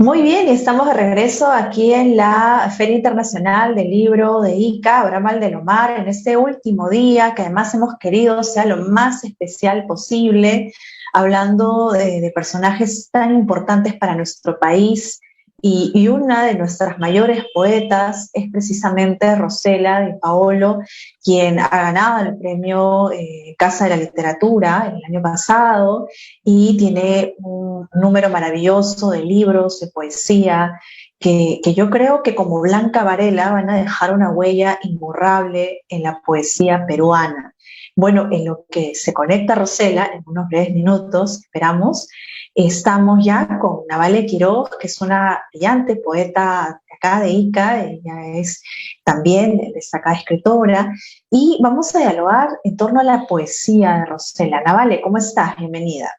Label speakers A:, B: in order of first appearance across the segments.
A: Muy bien, y estamos de regreso aquí en la Feria Internacional del Libro de Ica, Abraham Valdelomar, en este último día que además hemos querido sea lo más especial posible, hablando de personajes tan importantes para nuestro país. Y una de nuestras mayores poetas es precisamente Rosela Di Paolo, quien ha ganado el premio Casa de la Literatura el año pasado y tiene un número maravilloso de libros, de poesía, que yo creo que como Blanca Varela van a dejar una huella imborrable en la poesía peruana. Bueno, en lo que se conecta Rosela, en unos breves minutos, esperamos, estamos ya con Navale Quiroz, que es una brillante poeta de acá de Ica, ella es también destacada escritora, y vamos a dialogar en torno a la poesía de Rosela. Navale, ¿cómo estás? Bienvenida.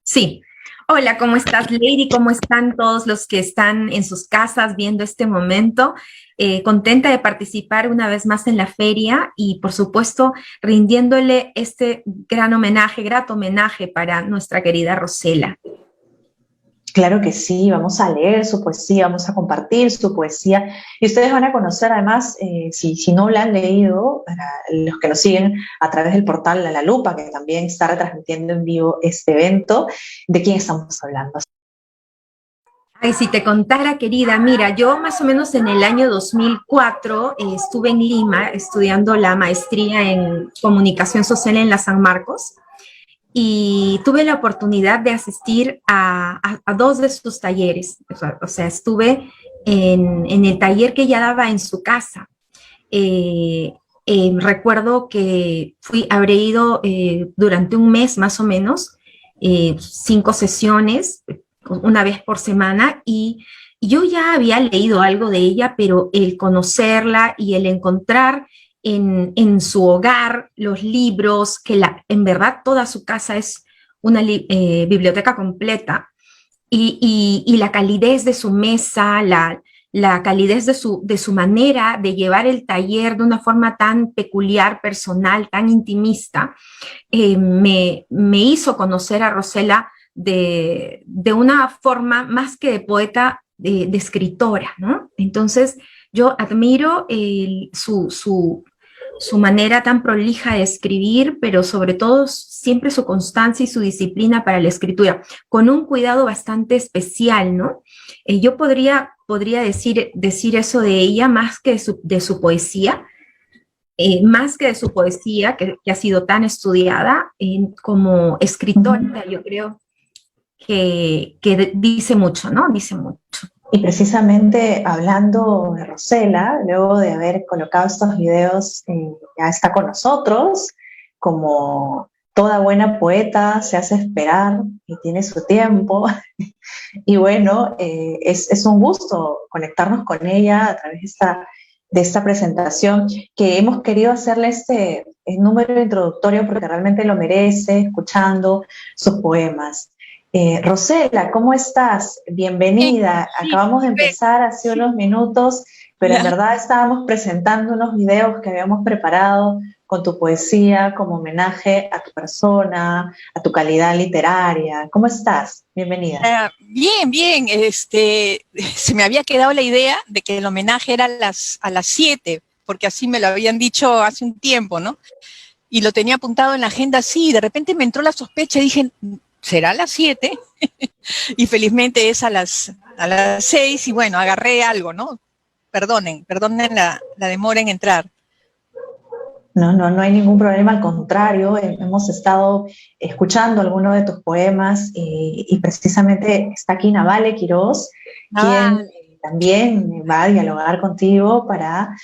B: Sí. Hola, ¿cómo estás, Lady? ¿Cómo están todos los que están en sus casas viendo este momento? Contenta de participar una vez más en la feria y, por supuesto, rindiéndole este gran homenaje, grato homenaje para nuestra querida Rosela.
A: Claro que sí, vamos a leer su poesía, vamos a compartir su poesía y ustedes van a conocer además, si no la han leído, para los que nos siguen a través del portal La Lupa, que también está retransmitiendo en vivo este evento, ¿de quién estamos hablando?
B: Ay, si te contara, querida, mira, yo más o menos en el año 2004 estuve en Lima estudiando la maestría en comunicación social en la San Marcos. Y tuve la oportunidad de asistir a dos de sus talleres. O sea, estuve en el taller que ella daba en su casa. Eh, Recuerdo que habré ido durante un mes más o menos, 5 sesiones, una vez por semana, y yo ya había leído algo de ella, pero el conocerla y el encontrar en su hogar los libros, en verdad toda su casa es una biblioteca completa, y la calidez de su mesa, la calidez de su manera de llevar el taller de una forma tan peculiar, personal, tan intimista, me hizo conocer a Rosela de una forma más que de poeta, de escritora, ¿no? Entonces, yo admiro su manera tan prolija de escribir, pero sobre todo siempre su constancia y su disciplina para la escritura, con un cuidado bastante especial, ¿no? Yo podría decir eso de ella más que de su poesía, más que de su poesía, que ha sido tan estudiada, como escritora, yo creo que dice mucho, ¿no? Dice mucho.
A: Y precisamente hablando de Rosela, luego de haber colocado estos videos, ya está con nosotros, como toda buena poeta se hace esperar y tiene su tiempo. Y bueno, es un gusto conectarnos con ella a través de esta presentación que hemos querido hacerle este número introductorio porque realmente lo merece, escuchando sus poemas. Rosela, ¿cómo estás? Bienvenida.
C: Sí,
A: Acabamos de empezar hace unos minutos, pero en
C: ya.
A: verdad estábamos presentando unos videos que habíamos preparado con tu poesía como homenaje a tu persona, a tu calidad literaria. ¿Cómo estás? Bienvenida.
C: Bien, bien. Se me había quedado la idea de que el homenaje era a las 7, porque así me lo habían dicho hace un tiempo, ¿no? Y lo tenía apuntado en la agenda así, y de repente me entró la sospecha y dije, ¿será a las 7? Y felizmente es a las 6, y bueno, agarré algo, ¿no? Perdonen la demora en entrar.
A: No, no, no hay ningún problema, al contrario, hemos estado escuchando algunos de tus poemas y precisamente está aquí Navale Quiroz, quien
C: Ah,
A: también va a dialogar contigo para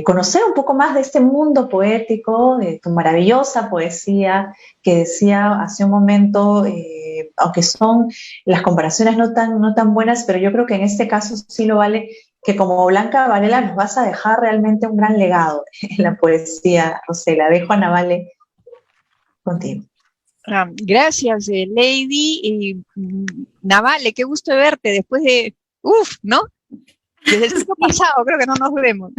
A: conocer un poco más de este mundo poético, de tu maravillosa poesía, que decía hace un momento, aunque son las comparaciones no tan buenas, pero yo creo que en este caso sí lo vale, que como Blanca Varela nos vas a dejar realmente un gran legado en la poesía, Rosela. Dejo a Navale contigo.
C: Gracias, Lady. Navale, qué gusto verte después de, ¿no? Desde el siglo pasado creo que no nos vemos.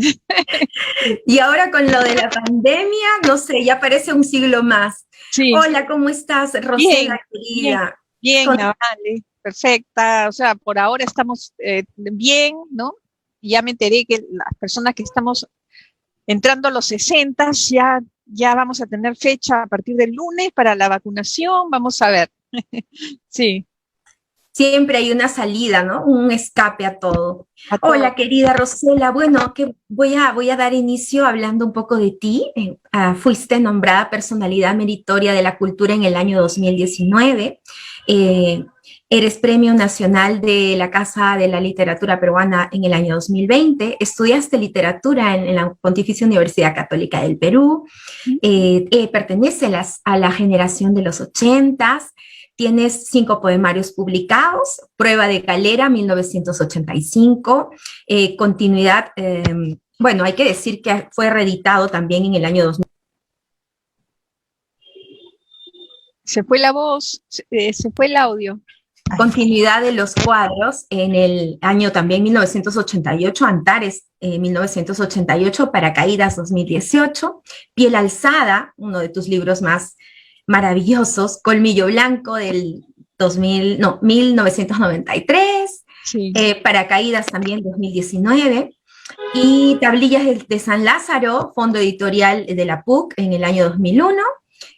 B: Y ahora con lo de la pandemia, no sé, ya parece un siglo más.
C: Sí.
B: Hola, ¿cómo estás, Rosela, querida?
C: Bien, vale, perfecta. O sea, por ahora estamos bien, ¿no? Ya me enteré que las personas que estamos entrando a los 60 ya vamos a tener fecha a partir del lunes para la vacunación. Vamos a ver. Sí.
B: Siempre hay una salida, ¿no? Un escape a todo.
C: Hola,
B: querida Rosela. Bueno, que voy a dar inicio hablando un poco de ti. Fuiste nombrada Personalidad Meritoria de la Cultura en el año 2019. Eres Premio Nacional de la Casa de la Literatura Peruana en el año 2020. Estudiaste literatura en la Pontificia Universidad Católica del Perú. Pertenece a la generación de los 80s. Tienes 5 poemarios publicados, Prueba de Calera, 1985, Continuidad, bueno, hay que decir que fue reeditado también en el año 2000.
C: Se fue la voz, se fue el audio.
B: Continuidad de los cuadros en el año también 1988, Antares 1988, Paracaídas 2018, Piel Alzada, uno de tus libros más maravillosos, Colmillo Blanco del 1993,
C: sí.
B: Paracaídas también 2019, y Tablillas de San Lázaro, Fondo Editorial de la PUC en el año 2001,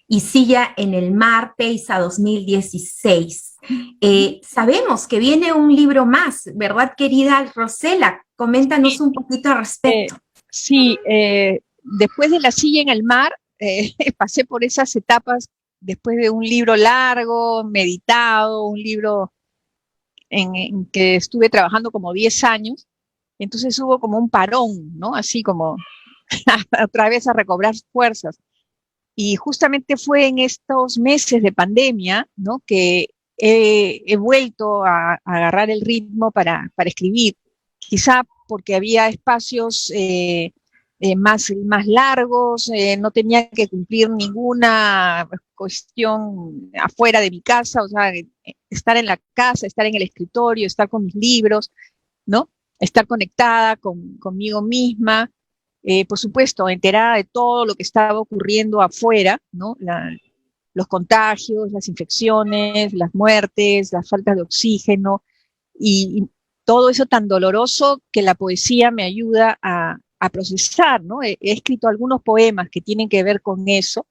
B: y Silla en el Mar, Peiza 2016. Sabemos que viene un libro más, ¿verdad, querida Rosela? Coméntanos un poquito al respecto.
C: Sí, después de La Silla en el Mar, pasé por esas etapas después de un libro largo, meditado, un libro en que estuve trabajando como 10 años, entonces hubo como un parón, ¿no? Así como otra vez a recobrar fuerzas. Y justamente fue en estos meses de pandemia, ¿no? Que he vuelto a agarrar el ritmo para escribir, quizá porque había espacios más largos, no tenía que cumplir ninguna cuestión afuera de mi casa, o sea, estar en la casa, estar en el escritorio, estar con mis libros, ¿no? Estar conectada conmigo misma, por supuesto, enterada de todo lo que estaba ocurriendo afuera, ¿no? Los contagios, las infecciones, las muertes, las faltas de oxígeno, y todo eso tan doloroso que la poesía me ayuda a procesar, ¿no? He escrito algunos poemas que tienen que ver con eso,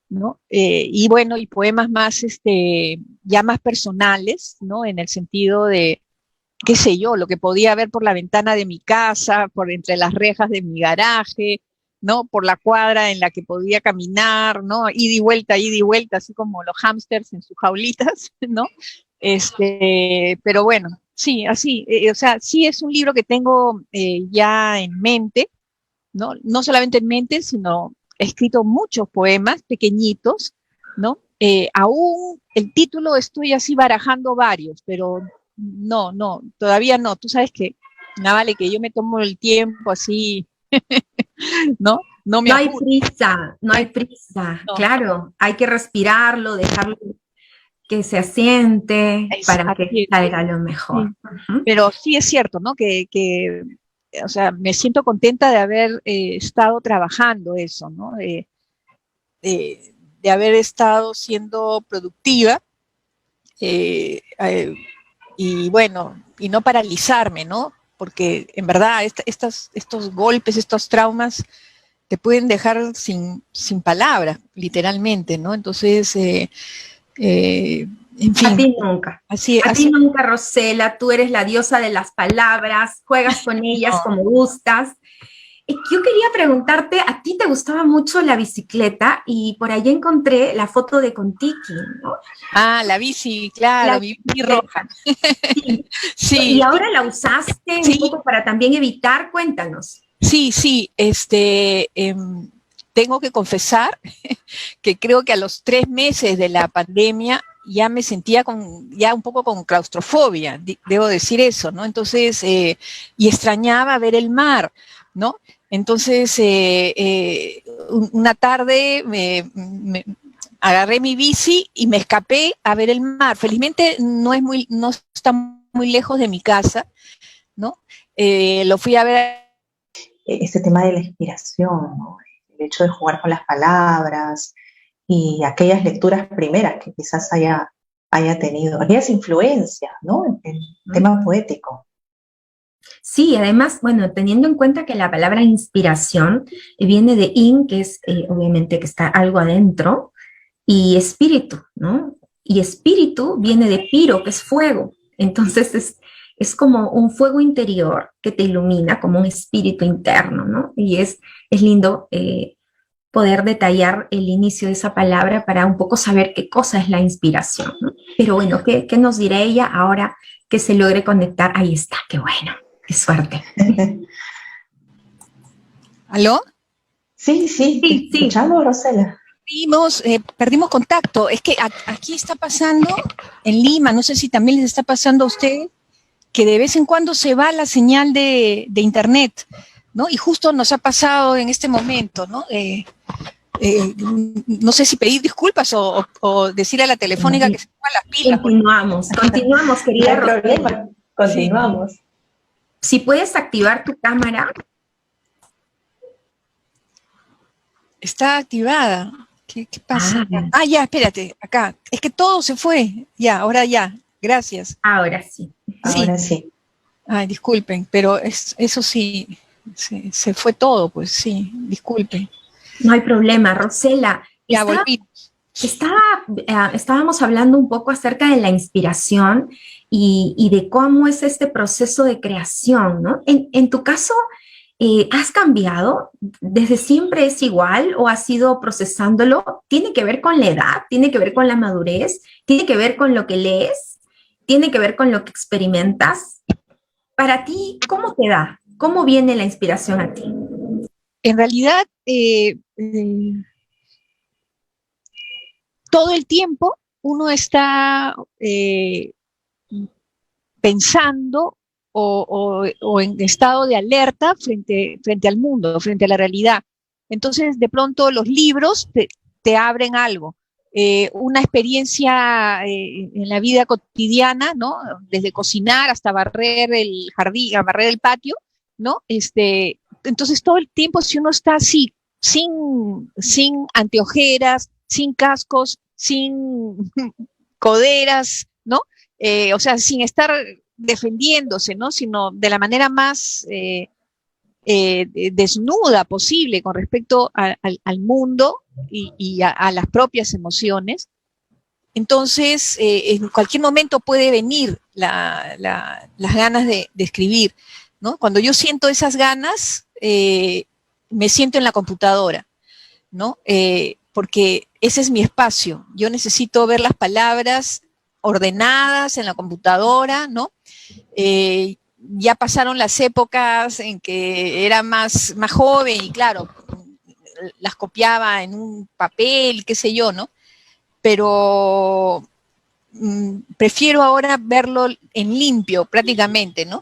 C: ¿no? Y bueno, y poemas más, ya más personales, ¿no? En el sentido de, qué sé yo, lo que podía ver por la ventana de mi casa, por entre las rejas de mi garaje, ¿no? Por la cuadra en la que podía caminar, ¿no? Ida y vuelta, así como los hámsters en sus jaulitas, ¿no? Pero bueno, sí, así, o sea, sí es un libro que tengo ya en mente, ¿no? No solamente en mente, sino he escrito muchos poemas pequeñitos, ¿no? Aún el título estoy así barajando varios, pero no, todavía no. Tú sabes que, vale, que yo me tomo el tiempo así, ¿no? No
B: hay prisa, no hay prisa, no. Claro, hay que respirarlo, dejarlo que se asiente para que salga lo mejor.
C: Sí. Pero sí es cierto, ¿no? O sea, me siento contenta de haber estado trabajando eso, ¿no? De haber estado siendo productiva y bueno, y no paralizarme, ¿no? Porque en verdad estos golpes, estos traumas te pueden dejar sin palabras, literalmente, ¿no? Entonces, en fin.
B: A ti nunca. A ti nunca, Rosela, tú eres la diosa de las palabras, juegas con ellas como gustas. Yo quería preguntarte, a ti te gustaba mucho la bicicleta y por ahí encontré la foto de Contiki, ¿no?
C: Ah, la bici, claro, mi bici roja.
B: Sí. Sí. ¿Y ahora la usaste un poco para también evitar? Cuéntanos.
C: Sí, tengo que confesar que creo que a los 3 meses de la pandemia ya me sentía ya un poco con claustrofobia, debo decir eso, ¿no? Entonces, y extrañaba ver el mar, ¿no? Entonces, una tarde me agarré mi bici y me escapé a ver el mar. Felizmente no está muy lejos de mi casa, ¿no? lo fui a ver.
A: Este tema de la inspiración, ¿no? El hecho de jugar con las palabras y aquellas lecturas primeras que quizás haya tenido, aquellas influencias, ¿no? En el tema poético.
B: Sí, además, bueno, teniendo en cuenta que la palabra inspiración viene de in, que es obviamente que está algo adentro, y espíritu, ¿no? Y espíritu viene de piro, que es fuego. Entonces es como un fuego interior que te ilumina, como un espíritu interno, ¿no? Y es lindo poder detallar el inicio de esa palabra para un poco saber qué cosa es la inspiración, ¿no? Pero bueno, ¿qué nos dirá ella ahora que se logre conectar? Ahí está, qué bueno, qué suerte.
C: ¿Aló?
A: Sí, te escuchamos, Rosela.
C: Perdimos contacto. Es que aquí está pasando, en Lima, no sé si también les está pasando a ustedes, que de vez en cuando se va la señal de internet, ¿no? Y justo nos ha pasado en este momento, ¿no? No sé si pedir disculpas o decirle a la telefónica que se ponga las pilas.
B: Continuamos, querida.
A: No hay problema, continuamos.
B: Sí. Si puedes activar tu cámara.
C: Está activada. ¿Qué pasa? Ya, espérate, acá. Es que todo se fue. Ya, ahora ya. Gracias.
B: Ahora sí.
A: Ahora sí.
C: Ay, disculpen, pero eso sí, se fue todo, pues sí, disculpen.
B: No hay problema, Rosela.
C: Ya volvimos.
B: Estábamos hablando un poco acerca de la inspiración y de cómo es este proceso de creación, ¿no? En tu caso, ¿has cambiado? ¿Desde siempre es igual o has ido procesándolo? ¿Tiene que ver con la edad? ¿Tiene que ver con la madurez? ¿Tiene que ver con lo que lees? ¿Tiene que ver con lo que experimentas? Para ti, ¿cómo te da? ¿Cómo viene la inspiración a ti?
C: En realidad, todo el tiempo uno está pensando o en estado de alerta frente al mundo, frente a la realidad. Entonces, de pronto, los libros te abren algo. Una experiencia en la vida cotidiana, ¿no? Desde cocinar hasta barrer el jardín, a barrer el patio, ¿no? Entonces, todo el tiempo, si uno está así, sin anteojeras, sin cascos, sin coderas, ¿no? O sea, sin estar defendiéndose, ¿no? Sino de la manera más desnuda posible con respecto al mundo y a las propias emociones. Entonces, en cualquier momento puede venir las ganas de escribir, ¿no? Cuando yo siento esas ganas, me siento en la computadora, ¿no? Porque ese es mi espacio. Yo necesito ver las palabras ordenadas en la computadora, ¿no? Ya pasaron las épocas en que era más joven y claro, las copiaba en un papel, qué sé yo, ¿no? Pero prefiero ahora verlo en limpio prácticamente, ¿no?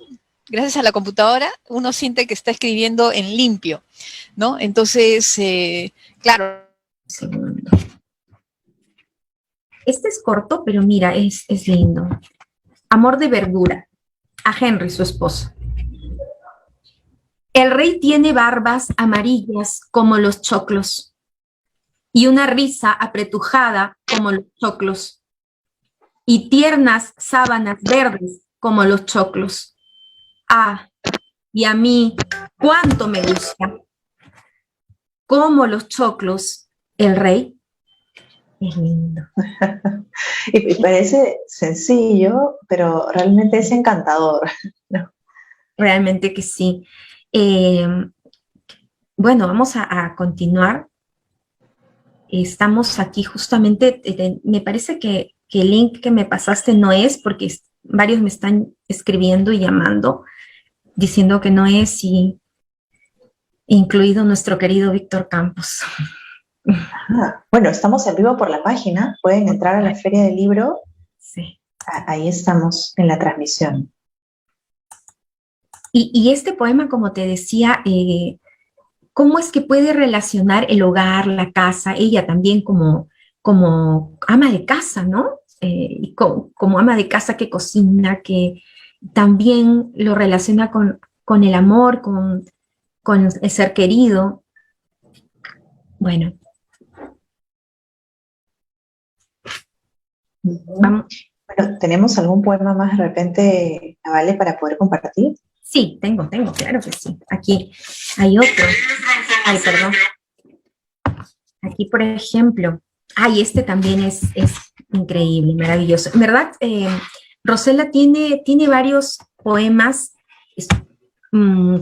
C: Gracias a la computadora uno siente que está escribiendo en limpio, ¿no? Entonces, claro.
B: Este es corto, pero mira, es lindo. Amor de verdura. A Henry, su esposo. El rey tiene barbas amarillas como los choclos y una risa apretujada como los choclos y tiernas sábanas verdes como los choclos. Ah, y a mí, cuánto me gusta. Como los choclos, el rey es lindo.
A: Y parece sencillo, pero realmente es encantador, ¿no?
B: Realmente que sí. Bueno, vamos a continuar. Estamos aquí justamente, me parece que el link que me pasaste no es, porque varios me están escribiendo y llamando, diciendo que no es, y incluido nuestro querido Víctor Campos.
A: Bueno, estamos en vivo por la página, pueden entrar a la Feria del Libro.
B: Sí.
A: Ahí estamos en la transmisión.
B: Y este poema, como te decía, ¿cómo es que puede relacionar el hogar, la casa, ella también como ama de casa, ¿no? Y como ama de casa que cocina, que también lo relaciona con con el amor, con el ser querido. Bueno.
A: Vamos. Bueno, ¿tenemos algún poema más de repente, Navale, para poder compartir?
B: Sí, tengo, claro que sí. Aquí hay otro. Ay, perdón. Aquí, por ejemplo, este también es increíble, maravilloso. En verdad, Rosella tiene varios poemas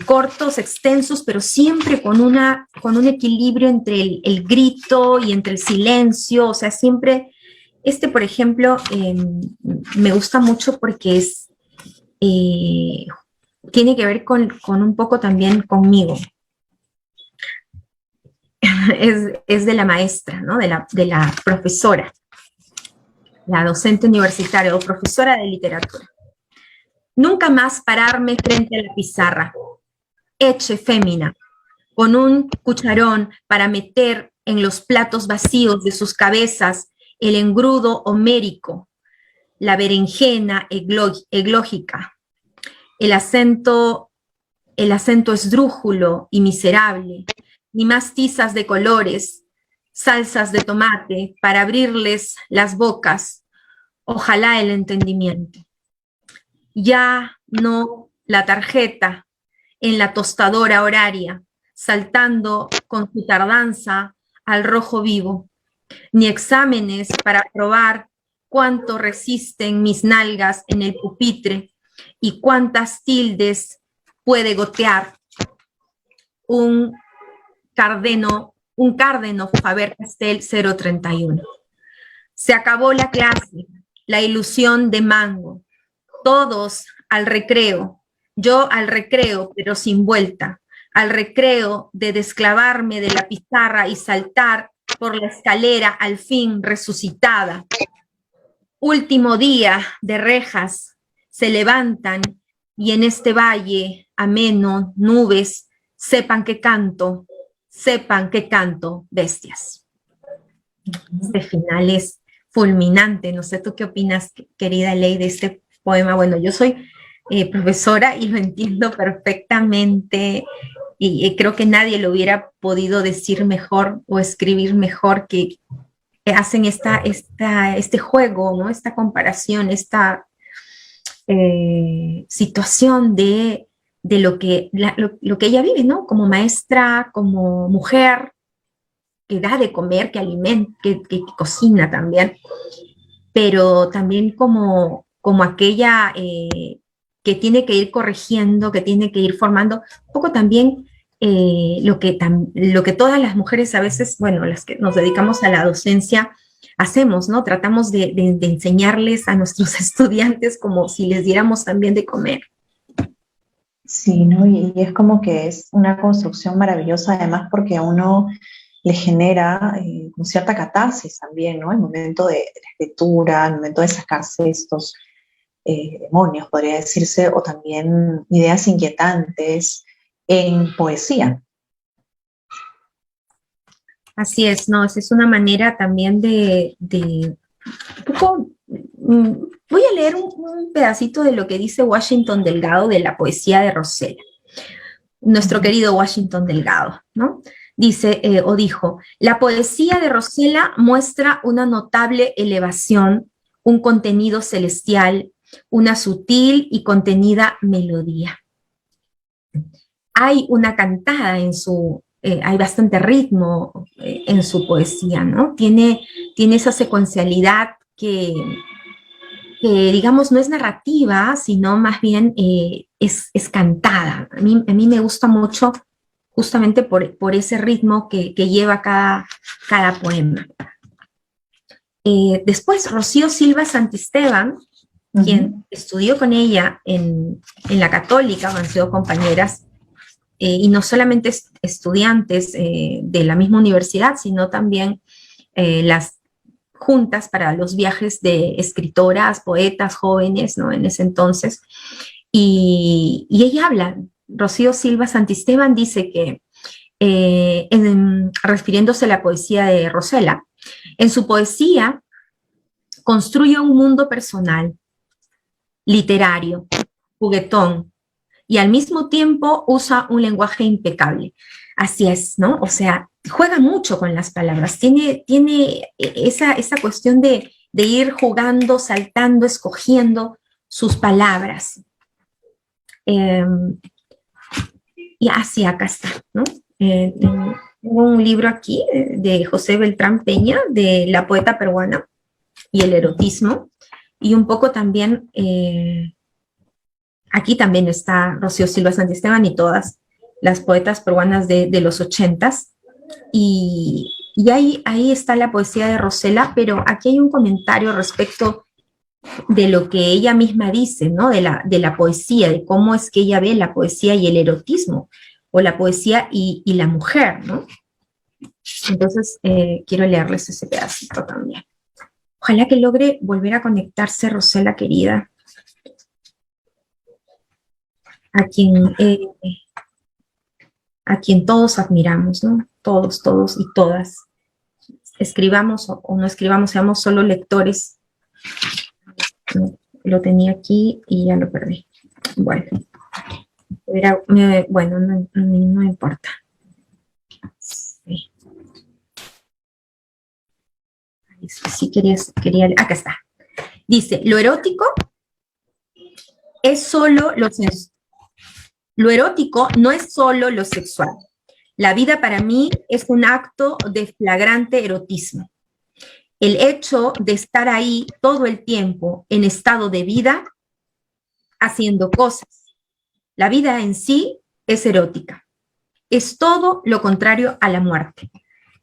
B: cortos, extensos, pero siempre con un equilibrio entre el grito y entre el silencio. O sea, siempre, por ejemplo, me gusta mucho porque tiene que ver con un poco también conmigo. Es de la maestra, ¿no? De la profesora, la docente universitaria o profesora de literatura. Nunca más pararme frente a la pizarra. Eche fémina, con un cucharón para meter en los platos vacíos de sus cabezas el engrudo homérico, la berenjena eglógica, el acento esdrújulo y miserable, ni más tizas de colores, salsas de tomate para abrirles las bocas, ojalá el entendimiento. Ya no la tarjeta en la tostadora horaria, saltando con su tardanza al rojo vivo, ni exámenes para probar cuánto resisten mis nalgas en el pupitre y cuántas tildes puede gotear un cárdeno Faber-Castell 031. Se acabó la clase, la ilusión de mango, todos al recreo, yo al recreo pero sin vuelta, al recreo de desclavarme de la pizarra y saltar por la escalera al fin resucitada. Último día de rejas se levantan y en este valle ameno, nubes, sepan que canto, bestias. Este final es fulminante. No sé tú qué opinas, querida Ley, de este poema. Bueno, yo soy profesora y lo entiendo perfectamente y creo que nadie lo hubiera podido decir mejor o escribir mejor, que hacen este juego, ¿no? Esta comparación, esta situación de lo que ella vive, ¿no? Como maestra, como mujer, que da de comer, que alimenta, que cocina también, pero también como aquella que tiene que ir corrigiendo, que tiene que ir formando, un poco también lo que todas las mujeres a veces, bueno, las que nos dedicamos a la docencia, hacemos, ¿no? Tratamos de enseñarles a nuestros estudiantes como si les diéramos también de comer.
A: Sí, ¿no? Y es como que es una construcción maravillosa, además porque a uno le genera con cierta catarsis también, ¿no? El momento de la escritura, el momento de sacarse estos demonios, podría decirse, o también ideas inquietantes en poesía.
B: Así es, ¿no? Esa es una manera también de un poco. Voy a leer un pedacito de lo que dice Washington Delgado de la poesía de Rosella, nuestro querido Washington Delgado, ¿no? Dice, o dijo, la poesía de Rosella muestra una notable elevación, un contenido celestial, una sutil y contenida melodía. Hay una cantada en hay bastante ritmo en su poesía, ¿no? Tiene esa secuencialidad que digamos, no es narrativa, sino más bien es cantada. A mí me gusta mucho justamente por ese ritmo que lleva cada poema. Después, Rocío Silva Santisteban, quien estudió con ella en la Católica, han sido compañeras, y no solamente estudiantes de la misma universidad, sino también las juntas para los viajes de escritoras, poetas jóvenes, ¿no? En ese entonces. Y ella habla, Rocío Silva Santisteban dice que, refiriéndose a la poesía de Rosella, en su poesía construye un mundo personal, literario, juguetón, y al mismo tiempo usa un lenguaje impecable. Así es, ¿no? O sea, juega mucho con las palabras, tiene esa cuestión de ir jugando, saltando, escogiendo sus palabras. Y así acá está, ¿no? Tengo un libro aquí de José Beltrán Peña, de la poeta peruana y el erotismo, y un poco también, aquí también está Rocío Silva Santisteban y todas las poetas peruanas de los 80s, y ahí está la poesía de Rosela, pero aquí hay un comentario respecto de lo que ella misma dice, ¿no? De la poesía, de cómo es que ella ve la poesía y el erotismo, o la poesía y la mujer, ¿no? Entonces, quiero leerles ese pedacito también. Ojalá que logre volver a conectarse, Rosela querida, a quien todos admiramos, ¿no? Todos, todos y todas. Escribamos o no escribamos, seamos solo lectores. Lo tenía aquí y ya lo perdí. Bueno, bueno, no importa. Sí, sí quería, acá está. Dice, lo erótico es solo lo erótico no es solo lo sexual. La vida para mí es un acto de flagrante erotismo. El hecho de estar ahí todo el tiempo en estado de vida, haciendo cosas. La vida en sí es erótica. Es todo lo contrario a la muerte.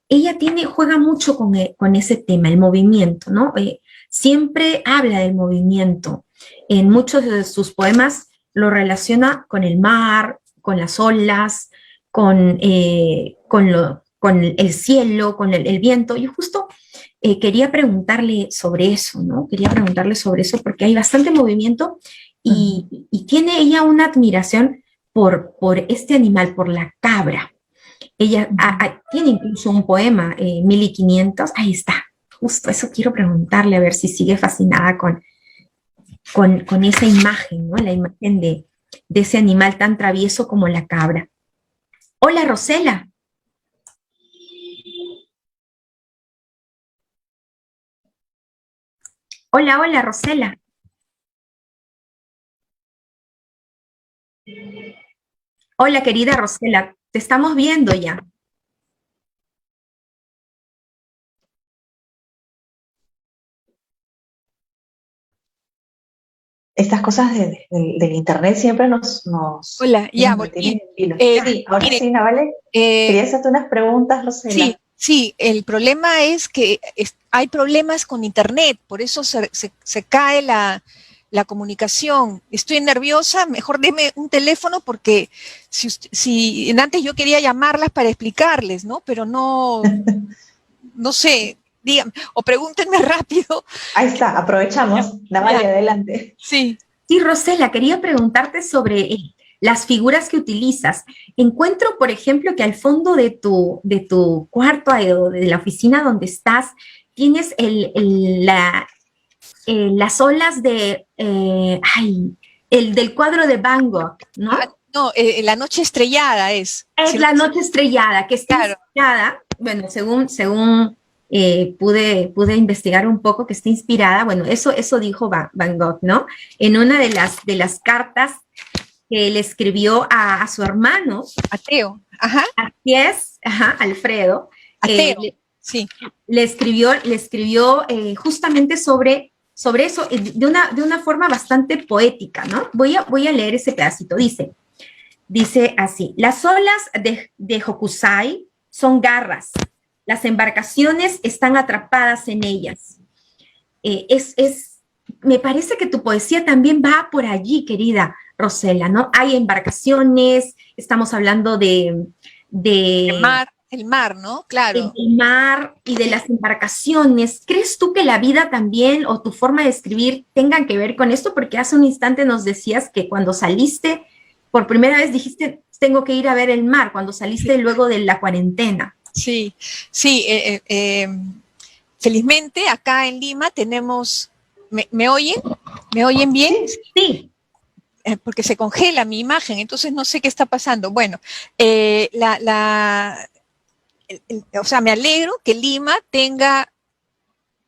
B: Ella juega mucho con ese tema, el movimiento, ¿no? Siempre habla del movimiento. En muchos de sus poemas lo relaciona con el mar, con las olas, con el cielo, con el viento. Y justo quería preguntarle sobre eso, ¿no? Quería preguntarle sobre eso porque hay bastante movimiento y tiene ella una admiración por este animal, por la cabra. Ella tiene incluso un poema, 1500, ahí está, justo eso quiero preguntarle, a ver si sigue fascinada con esa imagen, ¿no? La imagen de ese animal tan travieso como la cabra. Hola, Rosela. Hola, hola, Rosela. Hola, querida Rosela, te estamos viendo ya.
A: Estas cosas del internet siempre
C: Hola, ya,
A: mantienen en vilo. Sí, ahora
C: mire,
A: sí, Navale, quería hacerte unas preguntas, Rosela.
C: Sí, el problema es que hay problemas con internet, por eso se cae la comunicación. Estoy nerviosa, mejor deme un teléfono porque si antes yo quería llamarlas para explicarles, ¿no? Pero no sé, díganme, o pregúntenme rápido.
A: Ahí está, aprovechamos. Navale, adelante.
C: Sí.
B: Sí, Rosela, quería preguntarte sobre las figuras que utilizas. Encuentro, por ejemplo, que al fondo de tu cuarto o de la oficina donde estás, tienes las olas del cuadro de Van Gogh, ¿no?
C: No, la noche estrellada es.
B: Es la noche estrellada, que está inspirada, bueno, según pude investigar un poco, que está inspirada, bueno, eso dijo Van Gogh, ¿no? En una de las cartas que le escribió a su hermano.
C: Ateo, ajá.
B: Así es, ajá, Alfredo.
C: Ateo, sí.
B: Le escribió justamente sobre eso, de una forma bastante poética, ¿no? Voy a leer ese pedacito. Dice así: las olas de Hokusai son garras, las embarcaciones están atrapadas en ellas. Me parece que tu poesía también va por allí, querida Rosela, ¿no? Hay embarcaciones, estamos hablando de
C: el mar, ¿no? Claro.
B: El mar y de las embarcaciones. ¿Crees tú que la vida también o tu forma de escribir tengan que ver con esto? Porque hace un instante nos decías que cuando saliste por primera vez dijiste, tengo que ir a ver el mar, cuando saliste luego de la cuarentena.
C: Sí. Felizmente acá en Lima tenemos, ¿me oyen? ¿Me oyen bien?
B: Sí.
C: porque se congela mi imagen, entonces no sé qué está pasando. Bueno, o sea, me alegro que Lima tenga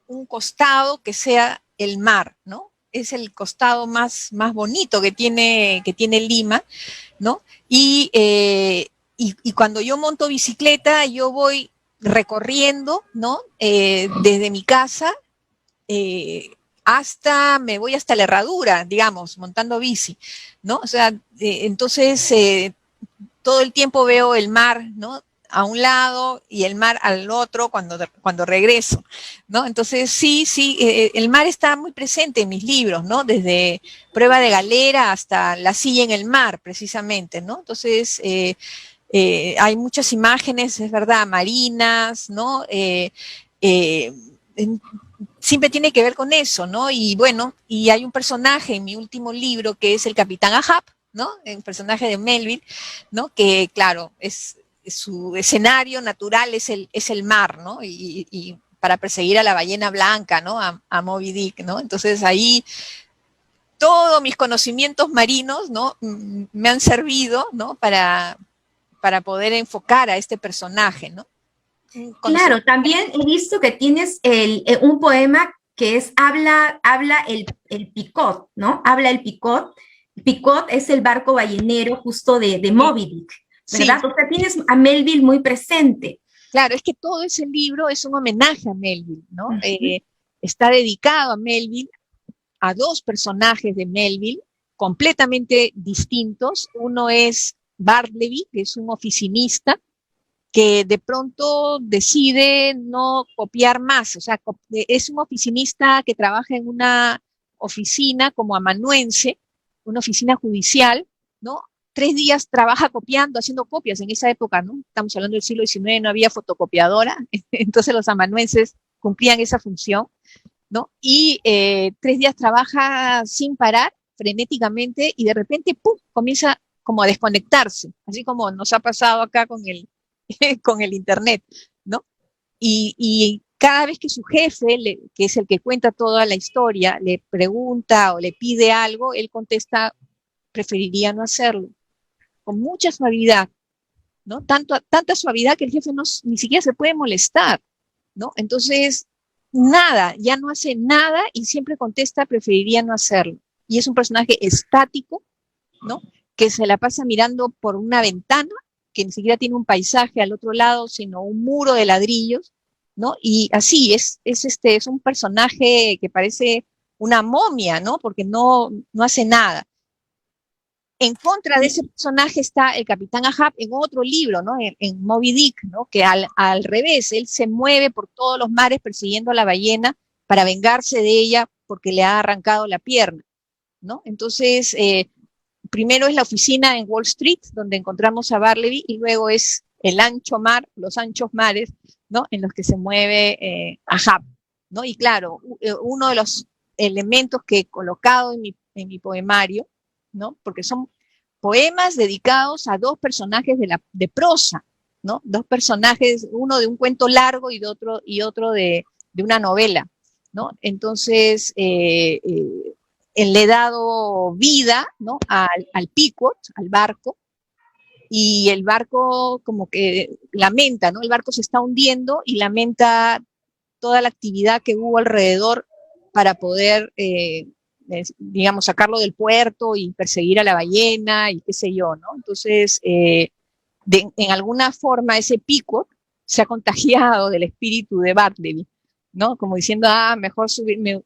C: un costado que sea el mar, ¿no? Es el costado más bonito que tiene Lima, ¿no? Y cuando yo monto bicicleta, yo voy recorriendo, ¿no? Desde mi casa me voy hasta la Herradura, digamos, montando bici, ¿no? O sea, entonces todo el tiempo veo el mar, ¿no? A un lado y el mar al otro cuando regreso, ¿no? Entonces sí, el mar está muy presente en mis libros, ¿no? Desde Prueba de Galera hasta La silla en el mar, precisamente, ¿no? Entonces hay muchas imágenes, es verdad, marinas, ¿no? Siempre tiene que ver con eso, ¿no? Y bueno, y hay un personaje en mi último libro que es el Capitán Ahab, ¿no? El personaje de Melville, ¿no? Que claro, su escenario natural es el mar, ¿no? Y para perseguir a la ballena blanca, ¿no? A Moby Dick, ¿no? Entonces ahí todos mis conocimientos marinos, ¿no? Me han servido, ¿no? Para poder enfocar a este personaje, ¿no?
B: Claro, también he visto que tienes un poema que es habla el Picot, ¿no? Habla el Picot. Picot es el barco ballenero justo de Moby Dick, ¿verdad? Sí. O sea, tienes a Melville muy presente.
C: Claro, es que todo ese libro es un homenaje a Melville, ¿no? Está dedicado a Melville, a dos personajes de Melville completamente distintos. Uno es Bartleby, que es un oficinista, que de pronto decide no copiar más, o sea, es un oficinista que trabaja en una oficina como amanuense, una oficina judicial, ¿no? 3 días trabaja copiando, haciendo copias en esa época, ¿no? Estamos hablando del siglo XIX, no había fotocopiadora, entonces los amanuenses cumplían esa función, ¿no? Y 3 días trabaja sin parar, frenéticamente, y de repente, ¡pum!, comienza como a desconectarse, así como nos ha pasado acá con el internet, ¿no? Y cada vez que su jefe, que es el que cuenta toda la historia, le pregunta o le pide algo, él contesta, preferiría no hacerlo, con mucha suavidad, ¿no? Tanta suavidad que el jefe ni siquiera se puede molestar, ¿no? Entonces, nada, ya no hace nada y siempre contesta, preferiría no hacerlo. Y es un personaje estático, ¿no? Que se la pasa mirando por una ventana, que ni siquiera tiene un paisaje al otro lado, sino un muro de ladrillos, ¿no? Y así es un personaje que parece una momia, ¿no? Porque no hace nada. En contra de ese personaje está el Capitán Ahab en otro libro, ¿no? En Moby Dick, ¿no? Que al revés, él se mueve por todos los mares persiguiendo a la ballena para vengarse de ella porque le ha arrancado la pierna, ¿no? Entonces, primero es la oficina en Wall Street, donde encontramos a Bartleby, y luego es el ancho mar, los anchos mares, ¿no? En los que se mueve Ahab, ¿no? Y claro, uno de los elementos que he colocado en mi poemario, ¿no? Porque son poemas dedicados a dos personajes de prosa, ¿no? Dos personajes, uno de un cuento largo y otro de una novela, ¿no? Entonces, le he dado vida, ¿no? al Pequod, al barco, y el barco como que lamenta, ¿no? El barco se está hundiendo y lamenta toda la actividad que hubo alrededor para poder, digamos, sacarlo del puerto y perseguir a la ballena y qué sé yo, ¿no? Entonces, en alguna forma ese Pequod se ha contagiado del espíritu de Bartleby, ¿no? Como diciendo,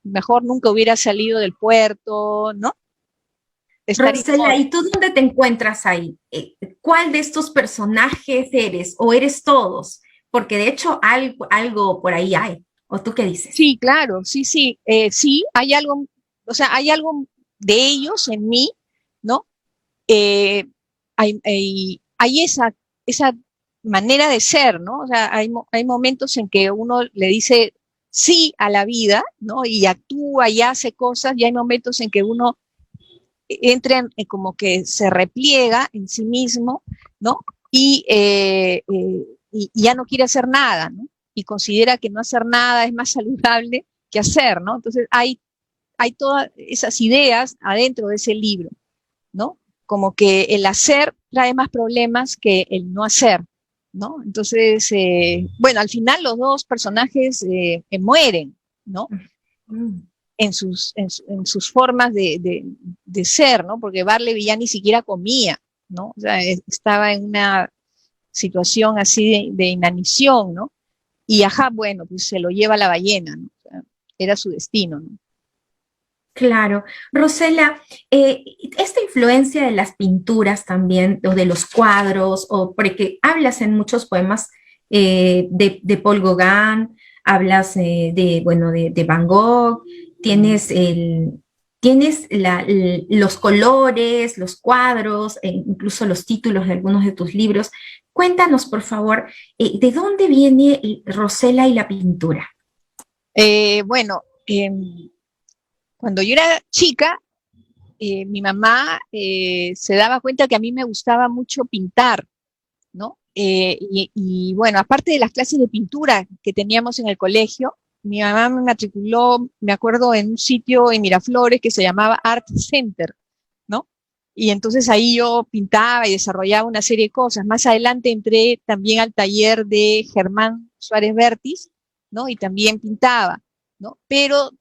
C: mejor nunca hubiera salido del puerto, ¿no?
B: Rosela, ¿y tú dónde te encuentras ahí? ¿Cuál de estos personajes eres? ¿O eres todos? Porque de hecho algo por ahí hay. ¿O tú qué dices?
C: Sí, claro, sí, hay algo, o sea, hay algo de ellos en mí, ¿no? Hay esa manera de ser, ¿no? O sea, hay momentos en que uno le dice sí a la vida, ¿no? Y actúa y hace cosas, y hay momentos en que uno entra como que se repliega en sí mismo, ¿no? Y ya no quiere hacer nada, ¿no? Y considera que no hacer nada es más saludable que hacer, ¿no? Entonces hay todas esas ideas adentro de ese libro, ¿no? Como que el hacer trae más problemas que el no hacer, ¿no? Entonces, bueno, al final los dos personajes mueren, ¿no? En sus formas de ser, ¿no? Porque Barley ya ni siquiera comía, ¿no? O sea, estaba en una situación así de inanición, ¿no? Y ajá, bueno, pues se lo lleva la ballena, ¿no? O sea, era su destino, ¿no?
B: Claro. Rosela, esta influencia de las pinturas también, o de los cuadros, o porque hablas en muchos poemas de Paul Gauguin, hablas bueno, de Van Gogh, tienes, los colores, los cuadros, e incluso los títulos de algunos de tus libros. Cuéntanos, por favor, ¿de dónde viene Rosela y la pintura?
C: Bueno, cuando yo era chica, mi mamá se daba cuenta que a mí me gustaba mucho pintar, ¿no? Y bueno, aparte de las clases de pintura que teníamos en el colegio, mi mamá me matriculó, me acuerdo, en un sitio en Miraflores que se llamaba Art Center, ¿no? Y entonces ahí yo pintaba y desarrollaba una serie de cosas. Más adelante entré también al taller de Germán Suárez Vértiz, ¿no? Y también pintaba, ¿no? Pero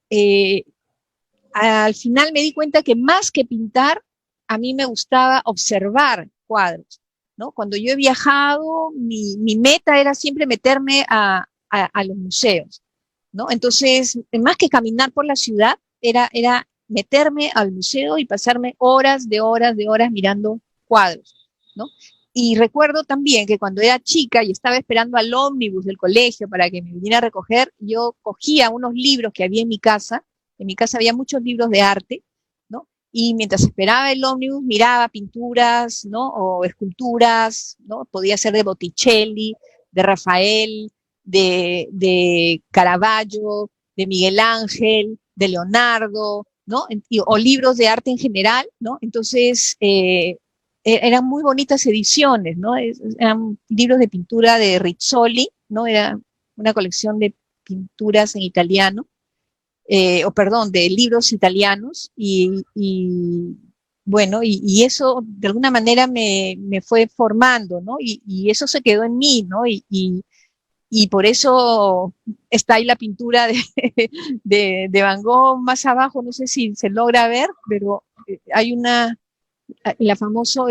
C: al final me di cuenta que más que pintar, a mí me gustaba observar cuadros, ¿no? Cuando yo he viajado, mi meta era siempre meterme a los museos, ¿no? Entonces, más que caminar por la ciudad, era meterme al museo y pasarme horas de horas de horas mirando cuadros, ¿no? Y recuerdo también que cuando era chica y estaba esperando al ómnibus del colegio para que me viniera a recoger, yo cogía unos libros que había en mi casa había muchos libros de arte, ¿no? Y mientras esperaba el ómnibus miraba pinturas, ¿no? O esculturas, ¿no? Podía ser de Botticelli, de Rafael, de Caravaggio, de Miguel Ángel, de Leonardo, ¿no? O libros de arte en general, ¿no? Entonces, eran muy bonitas ediciones, ¿no? Eran libros de pintura de Rizzoli, ¿no? Era una colección de pinturas en italiano, o perdón, de libros italianos, bueno, y eso de alguna manera me fue formando, ¿no? Y eso se quedó en mí, ¿no? Y por eso está ahí la pintura de Van Gogh más abajo, no sé si se logra ver, pero hay el famoso,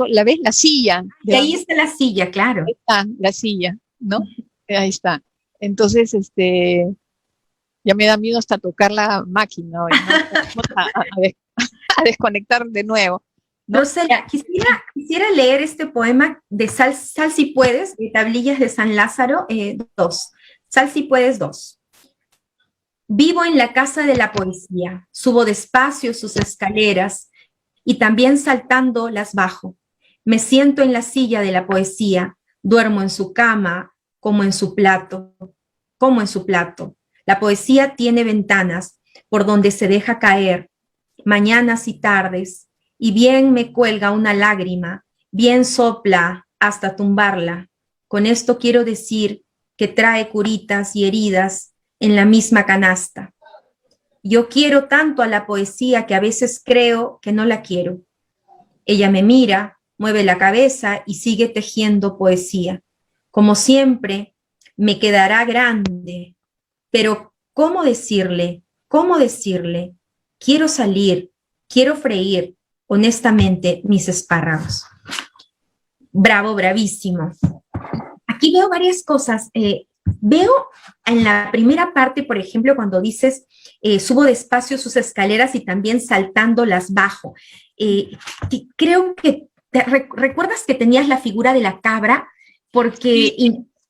C: ¿la ves? La silla.
B: Y ahí está la silla, claro.
C: Ahí está, la silla, ¿no? Ahí está. Entonces, ya me da miedo hasta tocar la máquina hoy, ¿no? Vamos a desconectar de nuevo, ¿no?
B: Rosela, quisiera leer este poema de Sal si puedes, de Tablillas de San Lázaro 2. Sal si puedes 2. Vivo en la casa de la poesía, subo despacio sus escaleras y también saltando las bajo. Me siento en la silla de la poesía, duermo en su cama como en su plato, como en su plato. La poesía tiene ventanas por donde se deja caer mañanas y tardes, y bien me cuelga una lágrima, bien sopla hasta tumbarla. Con esto quiero decir que trae curitas y heridas en la misma canasta. Yo quiero tanto a la poesía que a veces creo que no la quiero. Ella me mira, mueve la cabeza y sigue tejiendo poesía. Como siempre, me quedará grande, pero ¿cómo decirle? ¿Cómo decirle? Quiero salir, quiero freír honestamente mis espárragos. Bravo, bravísimo. Aquí veo varias cosas. Veo en la primera parte, por ejemplo, cuando dices subo despacio sus escaleras y también saltando las bajo. Creo que recuerdas que tenías la figura de la cabra, porque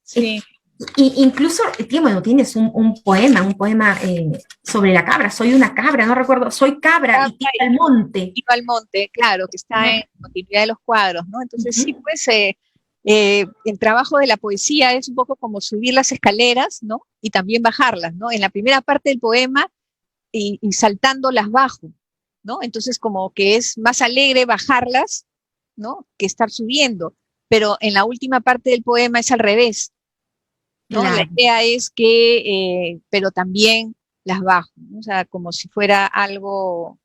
C: sí.
B: Incluso, bueno, tienes un poema sobre la cabra. Soy una cabra, no recuerdo, soy cabra y tiro al monte.
C: Tiro al monte, claro, que está en continuidad de los cuadros, ¿no? Entonces, sí, pues el trabajo de la poesía es un poco como subir las escaleras, ¿no? Y también bajarlas, ¿no? En la primera parte del poema y saltando las bajo, ¿no? Entonces, como que es más alegre bajarlas, ¿no? Que estar subiendo. Pero en la última parte del poema es al revés, ¿no? Claro. La idea es que, pero también las bajo, ¿no? O sea, como si fuera algo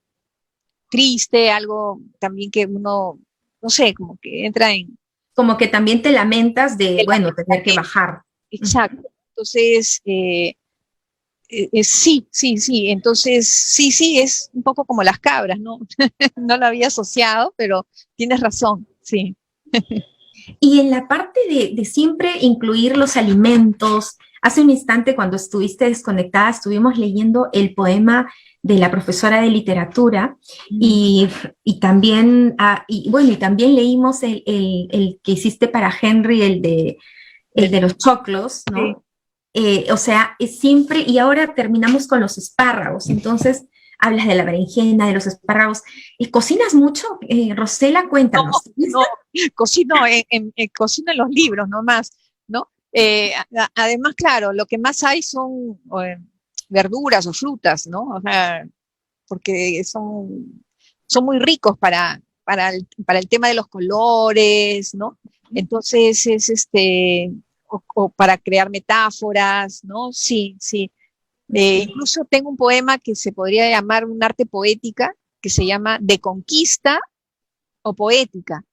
C: triste, algo también que uno, no sé, como que entra en...
B: Como que también te lamentas de, bueno, tener que bajar.
C: Exacto. Entonces, sí, sí, sí. Entonces, sí, sí, es un poco como las cabras, ¿no? No lo había asociado, pero tienes razón, sí.
B: Y en la parte de siempre incluir los alimentos, hace un instante cuando estuviste desconectada estuvimos leyendo el poema de la profesora de literatura y también, y bueno, y también leímos el que hiciste para Henry, el de los choclos, ¿no?
C: Sí.
B: O sea, es siempre, y ahora terminamos con los espárragos, entonces hablas de la berenjena, de los espárragos. ¿Cocinas mucho? Rosela, cuéntanos.
C: No, cocino cocino en los libros nomás, ¿no? Además, claro, lo que más hay son verduras o frutas, ¿no? O sea, porque son muy ricos para el tema de los colores, ¿no? Entonces es o para crear metáforas, ¿no? Sí, sí. Incluso tengo un poema que se podría llamar un arte poética, que se llama De conquista o poética,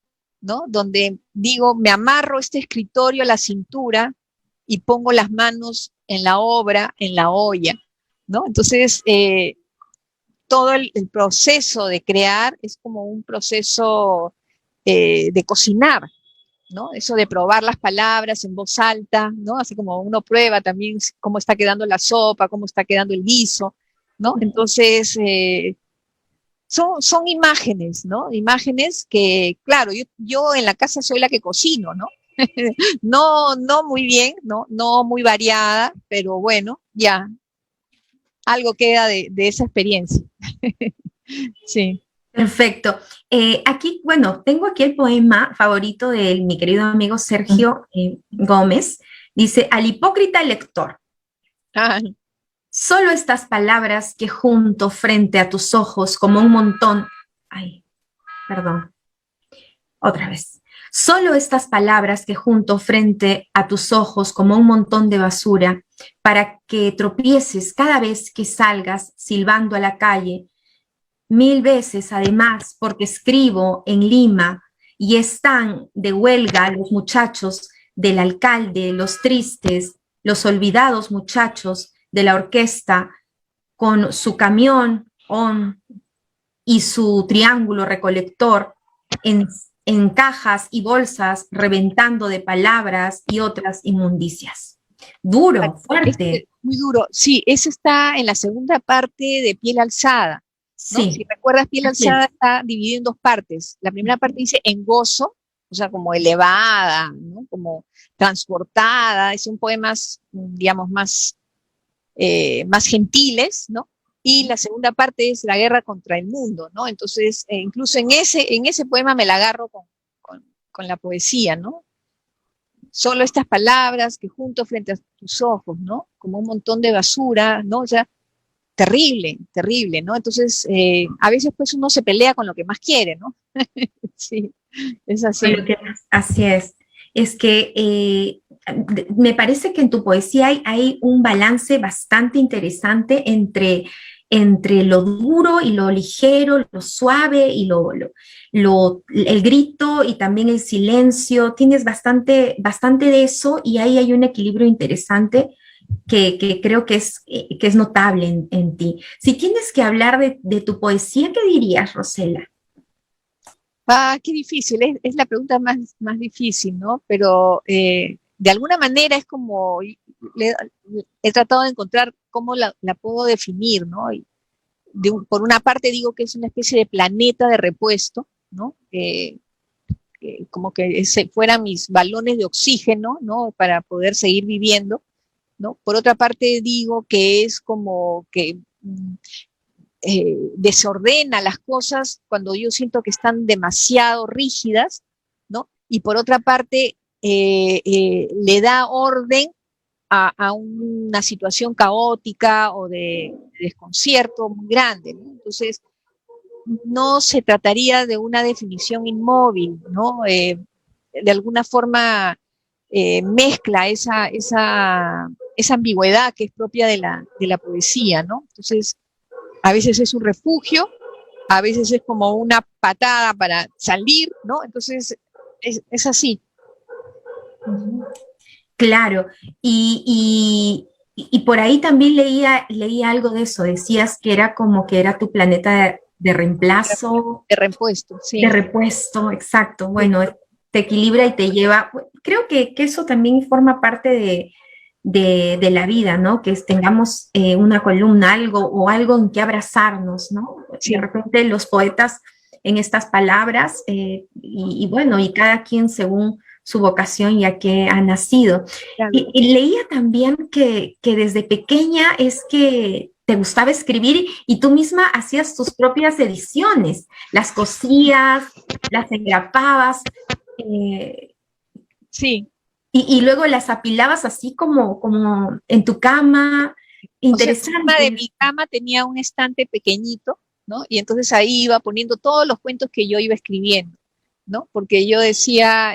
C: ¿no? Donde digo, me amarro este escritorio a la cintura y pongo las manos en la obra, en la olla, ¿no? Entonces, todo el proceso de crear es como un proceso de cocinar, ¿no? Eso de probar las palabras en voz alta, ¿no? Así como uno prueba también cómo está quedando la sopa, cómo está quedando el guiso, ¿no? Entonces, son imágenes, ¿no? Imágenes que, claro, yo en la casa soy la que cocino, ¿no? No muy bien, no muy variada, pero bueno, ya, algo queda de esa experiencia. Sí.
B: Perfecto. Aquí, bueno, tengo aquí el poema favorito de mi querido amigo Sergio Gómez. Dice, al hipócrita lector,
C: Ah,
B: solo estas palabras que junto frente a tus ojos como un montón, ay, perdón, otra vez. Solo estas palabras que junto frente a tus ojos como un montón de basura, para que tropieces cada vez que salgas silbando a la calle, 1000 veces además, porque escribo en Lima y están de huelga los muchachos del alcalde, los tristes, los olvidados muchachos de la orquesta, con su camión y su triángulo recolector en cajas y bolsas, reventando de palabras y otras inmundicias. Duro, fuerte.
C: muy duro. Sí, ese está en la segunda parte de Piel Alzada, ¿no?
B: Sí.
C: Si recuerdas, Piel Alzada está dividida en dos partes. La primera parte dice en gozo, o sea, como elevada, ¿no? Como transportada, son poemas, digamos, más gentiles, ¿no? Y la segunda parte es la guerra contra el mundo, ¿no? Entonces, incluso en ese poema me la agarro con la poesía, ¿no? Solo estas palabras que junto frente a tus ojos, ¿no? Como un montón de basura, ¿no? O sea, terrible, terrible, ¿no? Entonces, a veces pues uno se pelea con lo que más quiere, ¿no? Sí, es así.
B: Así es. Es que me parece que en tu poesía hay un balance bastante interesante entre lo duro y lo ligero, lo suave y el grito y también el silencio. Tienes bastante de eso y ahí hay un equilibrio interesante que creo que es notable en ti. Si tienes que hablar de tu poesía, ¿qué dirías, Rosela?
C: Ah, qué difícil, es la pregunta más difícil, ¿no? Pero de alguna manera es como, he tratado de encontrar cómo la puedo definir, ¿no? Y por una parte digo que es una especie de planeta de repuesto, ¿no? Como que fueran mis balones de oxígeno, ¿no? Para poder seguir viviendo, ¿no? Por otra parte digo que es como que desordena las cosas cuando yo siento que están demasiado rígidas, ¿no? Y por otra parte le da orden a una situación caótica o de desconcierto muy grande, ¿no? Entonces, no se trataría de una definición inmóvil, ¿no? De alguna forma mezcla esa ambigüedad que es propia de la poesía, ¿no? Entonces, a veces es un refugio a veces es como una patada para salir, ¿no? Entonces, es así.
B: Claro, y por ahí también leía algo de eso, decías que era como que era tu planeta de reemplazo,
C: De repuesto,
B: de
C: sí.
B: repuesto, exacto.
C: Sí,
B: Bueno, te equilibra y te lleva. Creo que eso también forma parte de la vida, ¿no? Que tengamos una columna, algo o algo en que abrazarnos, ¿no? De
C: sí,
B: repente los poetas en estas palabras, y bueno, y cada quien según su vocación ya que ha nacido.
C: claro.
B: Y leía también que desde pequeña es que te gustaba escribir y tú misma hacías tus propias ediciones, las cosías, las engrapabas. eh,
C: Sí,
B: y luego las apilabas así como en tu cama.
C: o sea, encima de
B: Interesante.
C: mi cama tenía un estante pequeñito, ¿no? Y entonces ahí iba poniendo todos los cuentos que yo iba escribiendo, ¿no? Porque yo decía,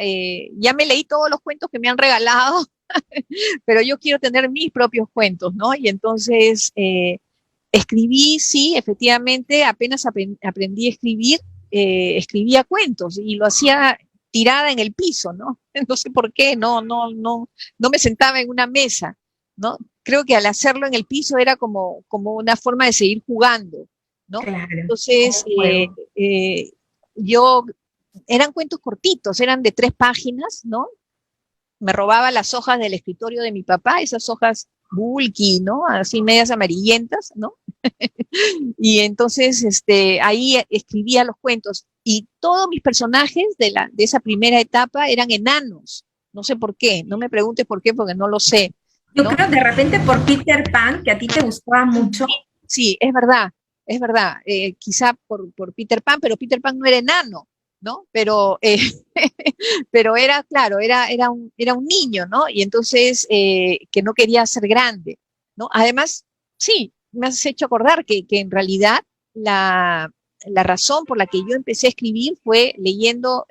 C: ya me leí todos los cuentos que me han regalado, pero yo quiero tener mis propios cuentos, ¿no? Y entonces escribí, sí, efectivamente, apenas aprendí a escribir, escribía cuentos y lo hacía tirada en el piso, ¿no? No sé por qué, no me sentaba en una mesa, ¿no? Creo que al hacerlo en el piso era como una forma de seguir jugando, ¿no?
B: Claro,
C: Entonces,
B: como un juego.
C: yo, eran cuentos cortitos, eran de 3 páginas, ¿no? Me robaba las hojas del escritorio de mi papá, esas hojas bulky, ¿no? Así medias amarillentas, ¿no? Y entonces ahí escribía los cuentos y todos mis personajes de esa primera etapa eran enanos. No sé por qué, no me preguntes por qué, porque no lo sé,
B: Yo
C: ¿no?
B: creo de repente por Peter Pan, que a ti te gustaba mucho.
C: Sí, es verdad, quizá por Peter Pan, pero Peter Pan no era enano, ¿no? Pero, pero era, claro, era un niño, ¿no? Y entonces que no quería ser grande, ¿no? Además, sí, me has hecho acordar que en realidad la razón por la que yo empecé a escribir fue leyendo,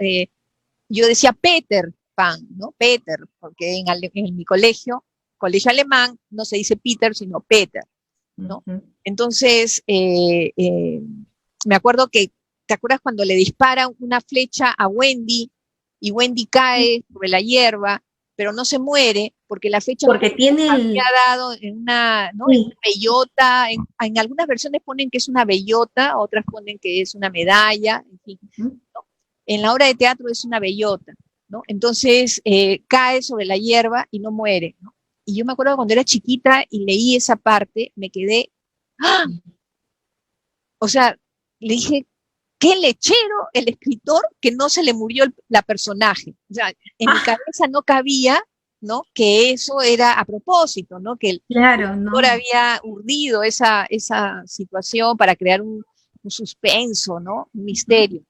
C: yo decía Peter Pan, ¿no? Peter, porque en mi colegio alemán, no se dice Peter, sino Peter, ¿no?
B: Ujú.
C: Entonces, me acuerdo que, ¿te acuerdas cuando le dispara una flecha a Wendy y Wendy cae sobre la hierba, pero no se muere porque la flecha
B: Porque
C: justo
B: tiene
C: había
B: el...
C: dado en una, ¿no? En
B: Sí.
C: una bellota, en algunas versiones ponen que es una bellota, otras ponen que es una medalla, en fin, ¿no? En la obra de teatro es una bellota, ¿no? Entonces cae sobre la hierba y no muere, ¿no? Y yo me acuerdo cuando era chiquita y leí esa parte, me quedé, ¡ah! O sea, le dije, qué lechero el escritor que no se le murió la personaje. O sea, en mi
B: Ah,
C: cabeza no cabía, ¿no? Que eso era a propósito, ¿no? Que el
B: claro,
C: escritor
B: ¿no?
C: había urdido esa situación para crear un suspenso, ¿no? Un misterio.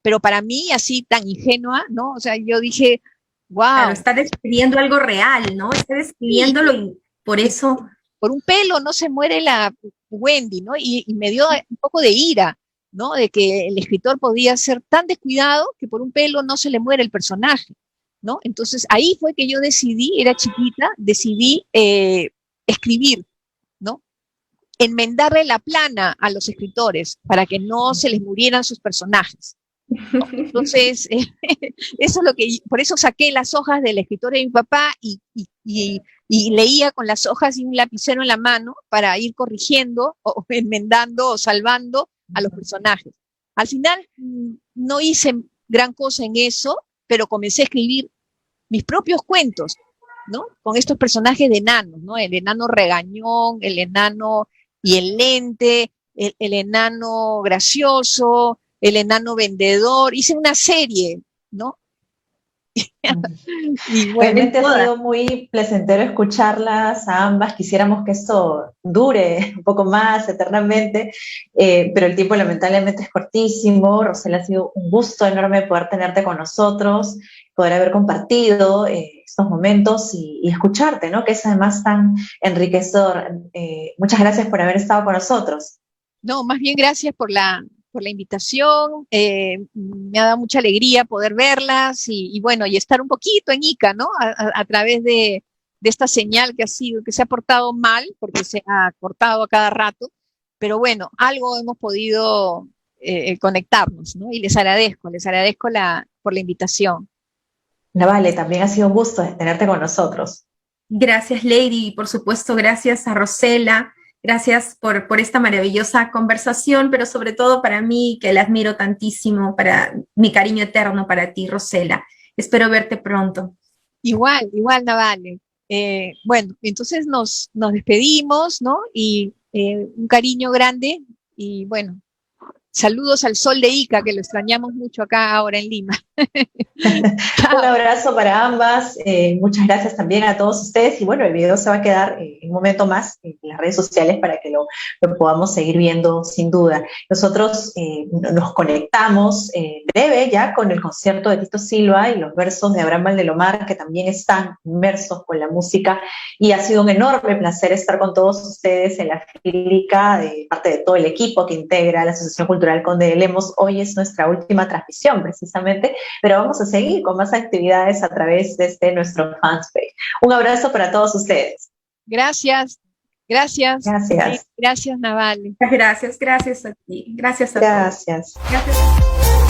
C: Pero para mí, así tan ingenua, ¿no? O sea, yo dije,
B: Claro,
C: wow,
B: está describiendo algo real, ¿no? Está
C: y,
B: describiéndolo y por
C: y
B: eso,
C: por un pelo no se muere la Wendy, ¿no? Y me dio un poco de ira, ¿no? De que el escritor podía ser tan descuidado que por un pelo no se le muere el personaje, ¿no? Entonces ahí fue que yo decidí, era chiquita, decidí escribir, ¿no? Enmendarle la plana a los escritores para que no se les murieran sus personajes. ¿No? Entonces, eso es lo que, por eso saqué las hojas del escritorio de mi papá y leía con las hojas y un lapicero en la mano para ir corrigiendo o enmendando o salvando a los personajes. Al final no hice gran cosa en eso, pero comencé a escribir mis propios cuentos, ¿no? Con estos personajes de enanos, ¿no? El enano regañón, el enano y el lente, el enano gracioso, el enano vendedor. Hice una serie, ¿no? Y bueno,
A: Realmente ha sido muy placentero escucharlas a ambas. Quisiéramos que esto dure un poco más eternamente, pero el tiempo lamentablemente es cortísimo. Rosela, ha sido un gusto enorme poder tenerte con nosotros, poder haber compartido estos momentos y escucharte, ¿no? Que es además tan enriquecedor. Muchas gracias por haber estado con nosotros.
C: no, más bien gracias por la invitación. Me ha dado mucha alegría poder verlas y bueno, y estar un poquito en Ica, ¿no? A través de esta señal que ha sido, que se ha portado mal, porque se ha cortado a cada rato, pero bueno, algo hemos podido
D: el conectarnos, ¿no? Y les agradezco por la invitación.
A: Navale, también ha sido un gusto tenerte con nosotros.
B: Gracias, Lady, y por supuesto, gracias a Rosela, gracias por esta maravillosa conversación, pero sobre todo para mí, que la admiro tantísimo, para mi cariño eterno para ti, Rosela. Espero verte pronto.
D: Igual, Navale. Bueno, entonces nos despedimos, ¿no? Y un cariño grande y bueno, saludos al sol de Ica, que lo extrañamos mucho acá ahora en Lima.
A: Un abrazo para ambas, muchas gracias también a todos ustedes y bueno, el video se va a quedar en un momento más en las redes sociales para que lo podamos seguir viendo sin duda. Nosotros nos conectamos breve ya con el concierto de Tito Silva y los versos de Abraham Valdelomar, que también están inmersos con la música, y ha sido un enorme placer estar con todos ustedes en la fílica de parte de todo el equipo que integra la Asociación Cultural Conde de Lemos. Hoy es nuestra última transmisión precisamente, pero vamos a seguir con más actividades a través de nuestro fanpage. Un abrazo para todos ustedes.
D: Gracias.
A: Gracias.
D: Gracias, Navale.
B: Gracias a ti. Gracias a todos.
A: Gracias.